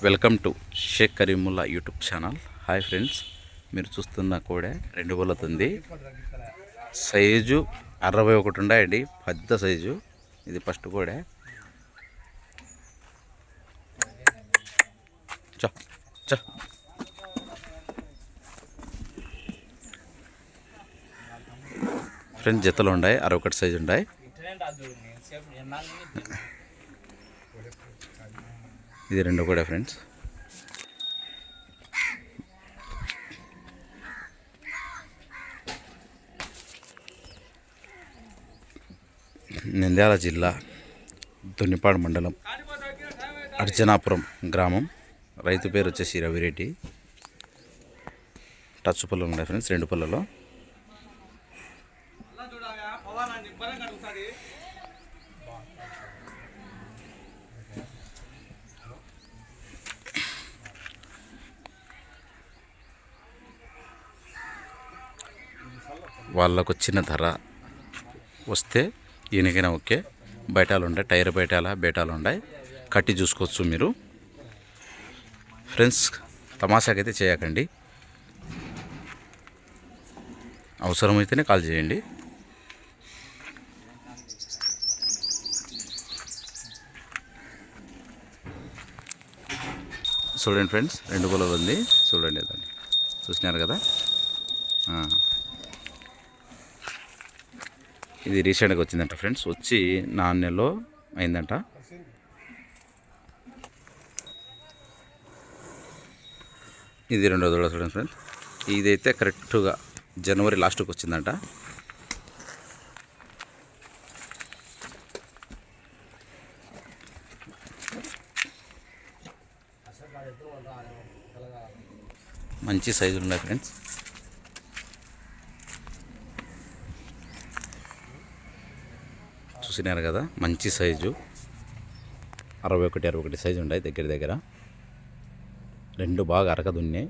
Welcome to Shaik Karimulla YouTube channel. Hi friends, మీరు చూస్తున్న కోడె 2 బోలతుంది. సైజు 61 ఉన్నాయండి, పెద్ద సైజు. ఇది ఫస్ట్ కోడె. చ చ ఫ్రెండ్స్, జతలు ఉన్నాయి, 61 సైజు ఉన్నాయి. ఇది రెండో కూడా ఫ్రెండ్స్. నంద్యాల జిల్లా దొన్నిపాడు మండలం అర్జనాపురం గ్రామం. రైతు పేరు వచ్చేసి రవిరెడ్డి. టచ్ పళ్ళు ఉన్నాయి ఫ్రెండ్స్, 2 పళ్ళలో. వాళ్ళకు వచ్చిన ధర వస్తే ఈయనకైనా ఓకే. బయటాలు ఉంటాయి, టైర్ బేటాలు ఉన్నాయి, కట్టి చూసుకోవచ్చు మీరు. ఫ్రెండ్స్, తమాషాకైతే చేయకండి, అవసరమైతేనే కాల్ చేయండి. చూడండి ఫ్రెండ్స్, 2 బోలలు ఉంది, చూడండి. దాన్ని చూసినారు కదా. ఇది రీసెంట్గా వచ్చిందంట ఫ్రెండ్స్, వచ్చి 4 నెలలు అయిందంట. ఇది 2వ దూడ చూడండి ఫ్రెండ్స్. ఇదైతే కరెక్ట్గా జనవరి లాస్ట్కి వచ్చిందంట. మంచి సైజులు ఉన్నాయి ఫ్రెండ్స్. చూసినారు కదా, మంచి సైజు 61 సైజు ఉన్నాయి దగ్గర. 2 బాగా అరకదున్నాయి.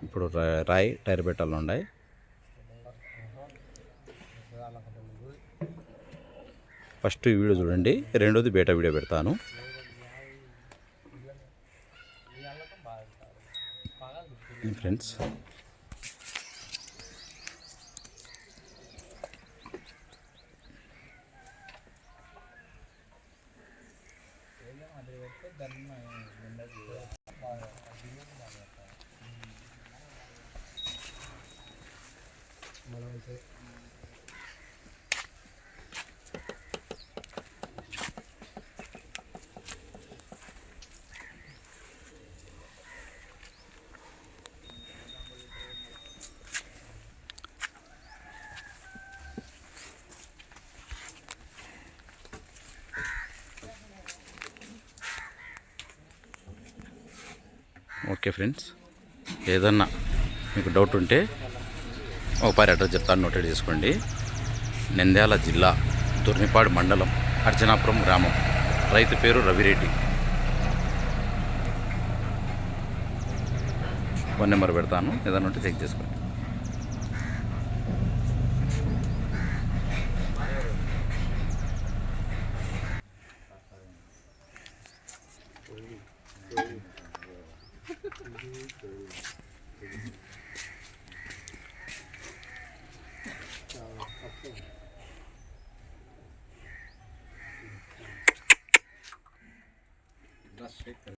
ఇప్పుడు రాయి టైర్ బెట్టాలు ఉన్నాయి. ఫస్ట్ ఈ వీడియో చూడండి, 2వది బేటా వీడియో పెడతాను. ఫ్రెండ్స్, ఓకే ఫ్రెండ్స్, ఏదన్నా మీకు డౌట్ ఉంటే ఒకసారి అడ్రస్ చెప్తాను, నోటెడ్ చేసుకోండి. నంద్యాల జిల్లా దొర్నిపాడు మండలం అర్జనాపురం గ్రామం. రైతు పేరు రవిరెడ్డి. ఫోన్ నెంబర్ పెడతాను, ఏదన్నా ఉంటే చెక్ చేసుకోండి.